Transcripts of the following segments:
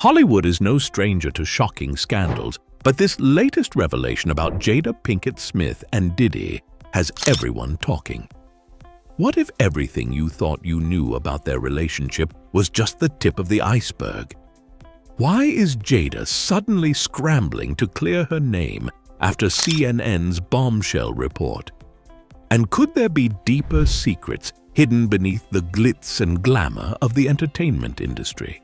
Hollywood is no stranger to shocking scandals, but this latest revelation about Jada Pinkett Smith and Diddy has everyone talking. What if everything you thought you knew about their relationship was just the tip of the iceberg? Why is Jada suddenly scrambling to clear her name after CNN's bombshell report? And could there be deeper secrets hidden beneath the glitz and glamour of the entertainment industry?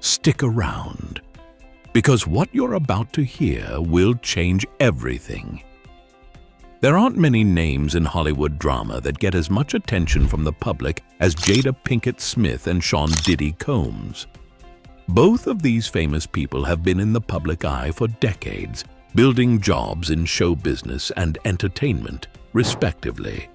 Stick around, because what you're about to hear will change everything. There aren't many names in Hollywood drama that get as much attention from the public as Jada Pinkett Smith and Sean Diddy Combs. Both of these famous people have been in the public eye for decades, building jobs in show business and entertainment, respectively.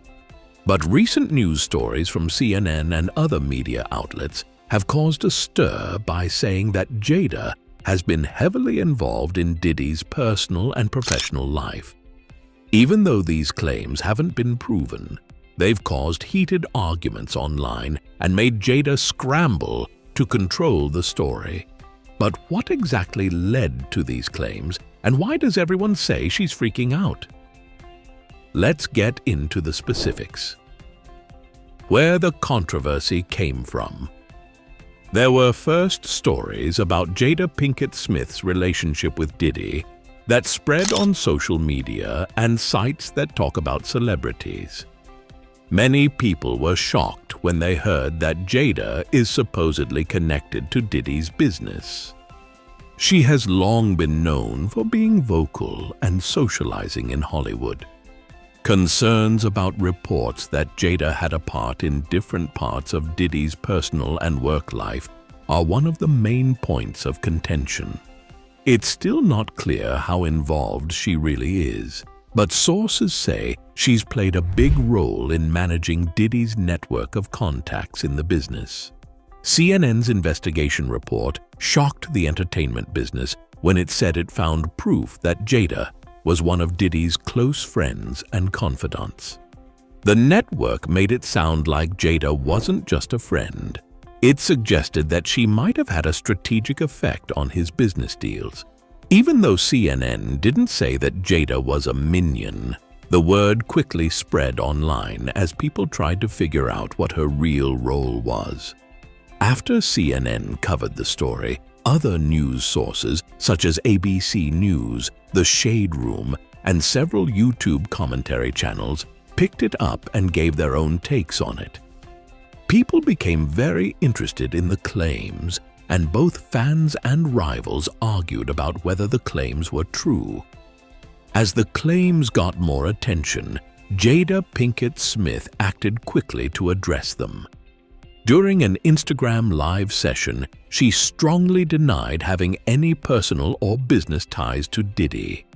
But recent news stories from CNN and other media outlets have caused a stir by saying that Jada has been heavily involved in Diddy's personal and professional life. Even though these claims haven't been proven, they've caused heated arguments online and made Jada scramble to control the story. But what exactly led to these claims, and why does everyone say she's freaking out? Let's get into the specifics. Where the controversy came from. There were first stories about Jada Pinkett Smith's relationship with Diddy that spread on social media and sites that talk about celebrities. Many people were shocked when they heard that Jada is supposedly connected to Diddy's business. She has long been known for being vocal and socializing in Hollywood. Concerns about reports that Jada had a part in different parts of Diddy's personal and work life are one of the main points of contention. It's still not clear how involved she really is, but sources say she's played a big role in managing Diddy's network of contacts in the business. CNN's investigation report shocked the entertainment business when it said it found proof that Jada was one of Diddy's close friends and confidants. The network made it sound like Jada wasn't just a friend. It suggested that she might have had a strategic effect on his business deals. Even though CNN didn't say that Jada was a minion, the word quickly spread online as people tried to figure out what her real role was. After CNN covered the story, other news sources such as ABC News, The Shade Room, and several YouTube commentary channels picked it up and gave their own takes on it. People became very interested in the claims, and both fans and rivals argued about whether the claims were true. As the claims got more attention, Jada Pinkett Smith acted quickly to address them. During an Instagram live session, she strongly denied having any personal or business ties to Diddy.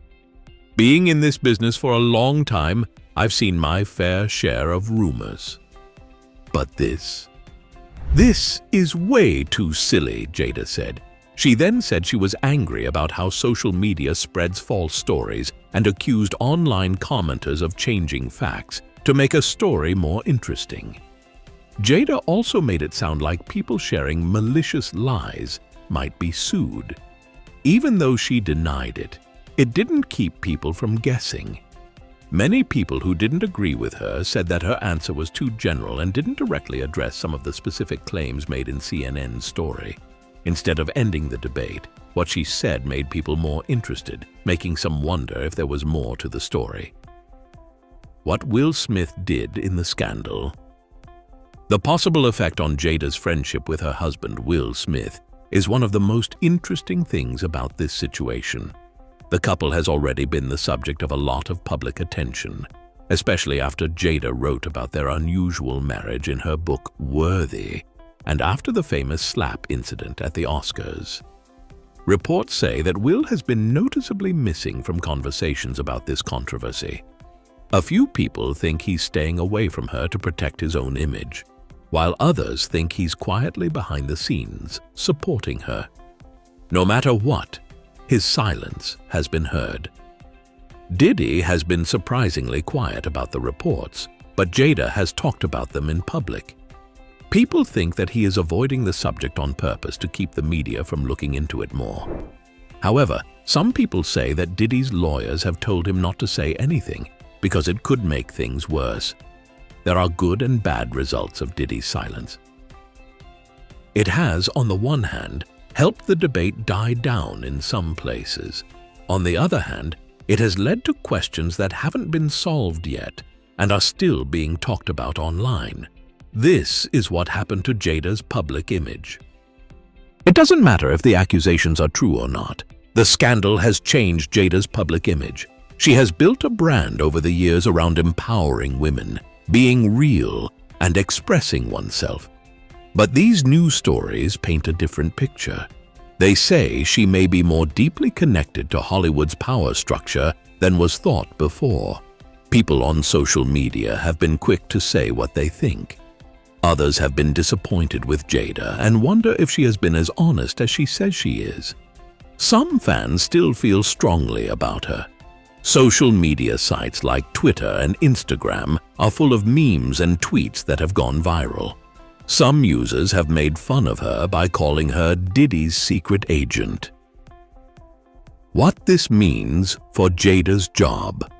"Being in this business for a long time, I've seen my fair share of rumors. But this is way too silly," Jada said. She then said she was angry about how social media spreads false stories and accused online commenters of changing facts to make a story more interesting. Jada also made it sound like people sharing malicious lies might be sued. Even though she denied it, it didn't keep people from guessing. Many people who didn't agree with her said that her answer was too general and didn't directly address some of the specific claims made in CNN's story. Instead of ending the debate, what she said made people more interested, making some wonder if there was more to the story. What Will Smith did in the scandal. The possible effect on Jada's friendship with her husband, Will Smith, is one of the most interesting things about this situation. The couple has already been the subject of a lot of public attention, especially after Jada wrote about their unusual marriage in her book Worthy, and after the famous slap incident at the Oscars. Reports say that Will has been noticeably missing from conversations about this controversy. A few people think he's staying away from her to protect his own image, while others think he's quietly behind the scenes, supporting her. No matter what, his silence has been heard. Diddy has been surprisingly quiet about the reports, but Jada has talked about them in public. People think that he is avoiding the subject on purpose to keep the media from looking into it more. However, some people say that Diddy's lawyers have told him not to say anything because it could make things worse. There are good and bad results of Diddy's silence. It has, on the one hand, helped the debate die down in some places. On the other hand, it has led to questions that haven't been solved yet and are still being talked about online. This is what happened to Jada's public image. It doesn't matter if the accusations are true or not. The scandal has changed Jada's public image. She has built a brand over the years around empowering women, being real, and expressing oneself. But these news stories paint a different picture. They say she may be more deeply connected to Hollywood's power structure than was thought before. People on social media have been quick to say what they think. Others have been disappointed with Jada and wonder if she has been as honest as she says she is. Some fans still feel strongly about her. Social media sites like Twitter and Instagram are full of memes and tweets that have gone viral. Some users have made fun of her by calling her Diddy's secret agent. What this means for Jada's job.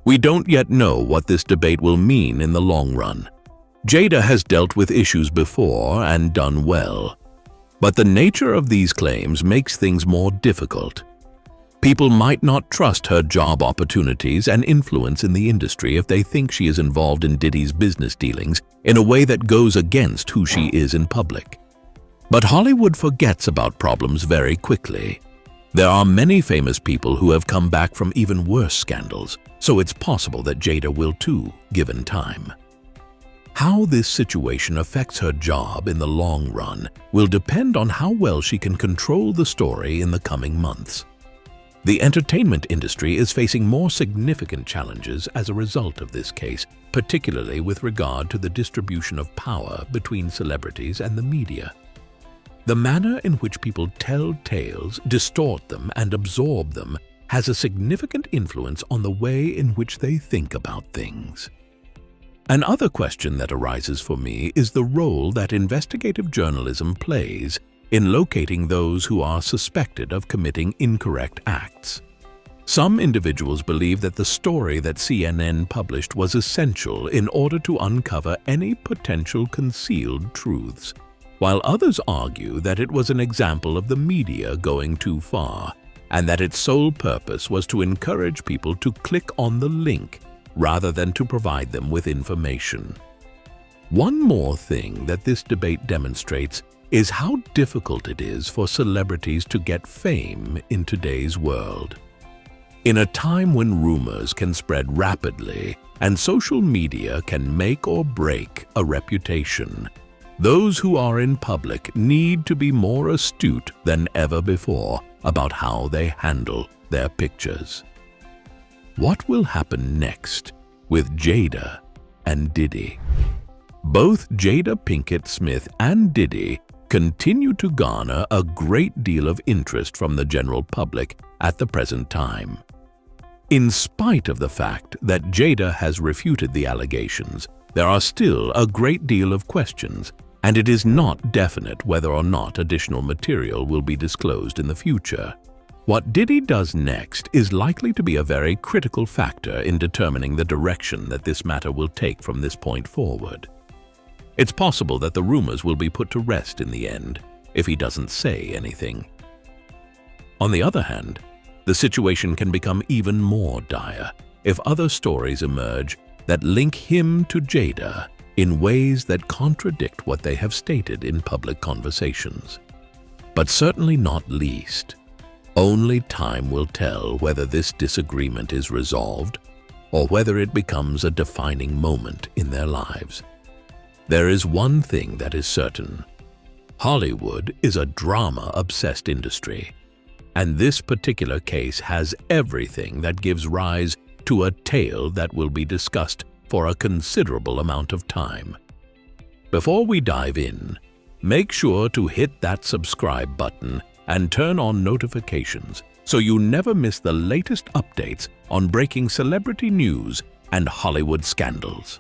We don't yet know what this debate will mean in the long run. Jada has dealt with issues before and done well. But the nature of these claims makes things more difficult. People might not trust her job opportunities and influence in the industry if they think she is involved in Diddy's business dealings in a way that goes against who she is in public. But Hollywood forgets about problems very quickly. There are many famous people who have come back from even worse scandals, so it's possible that Jada will too, given time. How this situation affects her job in the long run will depend on how well she can control the story in the coming months. The entertainment industry is facing more significant challenges as a result of this case, particularly with regard to the distribution of power between celebrities and the media. The manner in which people tell tales, distort them, and absorb them has a significant influence on the way in which they think about things. Another question that arises for me is the role that investigative journalism plays in locating those who are suspected of committing incorrect acts. Some individuals believe that the story that CNN published was essential in order to uncover any potential concealed truths, while others argue that it was an example of the media going too far and that its sole purpose was to encourage people to click on the link rather than to provide them with information. One more thing that this debate demonstrates is how difficult it is for celebrities to get fame in today's world. In a time when rumors can spread rapidly and social media can make or break a reputation, those who are in public need to be more astute than ever before about how they handle their pictures. What will happen next with Jada and Diddy? Both Jada Pinkett Smith and Diddy continue to garner a great deal of interest from the general public at the present time. In spite of the fact that Jada has refuted the allegations, there are still a great deal of questions, and it is not definite whether or not additional material will be disclosed in the future. What Diddy does next is likely to be a very critical factor in determining the direction that this matter will take from this point forward. It's possible that the rumors will be put to rest in the end if he doesn't say anything. On the other hand, the situation can become even more dire if other stories emerge that link him to Jada in ways that contradict what they have stated in public conversations. But certainly not least, only time will tell whether this disagreement is resolved or whether it becomes a defining moment in their lives. There is one thing that is certain. Hollywood is a drama-obsessed industry, and this particular case has everything that gives rise to a tale that will be discussed for a considerable amount of time. Before we dive in, make sure to hit that subscribe button and turn on notifications so you never miss the latest updates on breaking celebrity news and Hollywood scandals.